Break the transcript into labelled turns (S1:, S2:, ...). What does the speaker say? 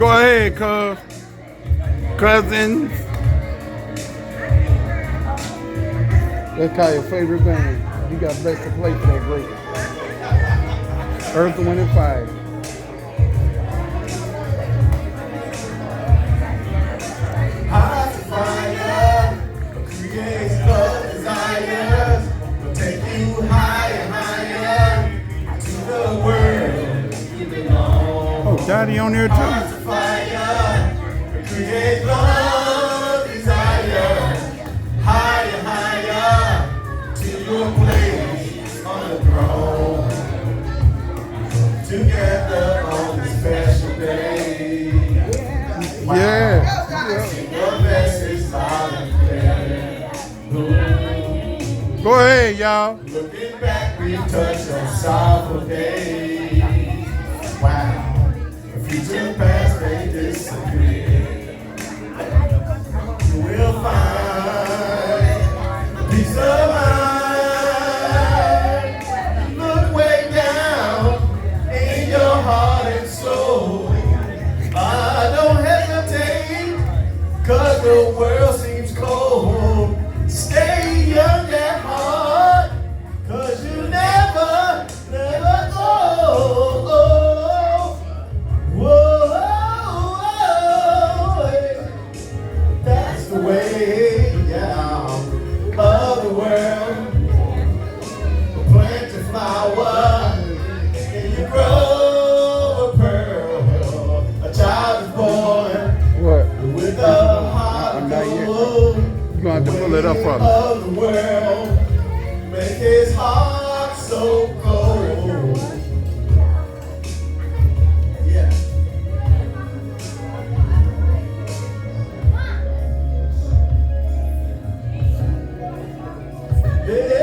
S1: Go ahead, cousins. Let's call your favorite band. You got best to play for that group. Earth, Wind, and Fire.
S2: Hot fire creates love desires, will take you higher, higher to the world you belong.
S1: Oh, Daddy on there too.
S2: Hot fire creates love desires, higher, higher to your place on the throne. Together on this special day. Wow.
S1: Yeah.
S2: Your message loud and clear.
S1: Go ahead, y'all.
S2: Looking back, we touched on sorrowful days. Wow. The future and past, they disappear. You will find peace of mind. Look way down in your heart and soul. Don't hesitate, 'cause the world seems cold. Stay young at heart, 'cause you never, never go. Whoa, that's the way, yeah, of the world. Plant your flower, and you grow a pearl. A child is born
S1: What?
S2: with a heart
S1: I'm not yet.
S2: gold.
S1: You're gonna have to pull it up for me.
S2: Of the world, make his heart so cold. Yeah. Yeah.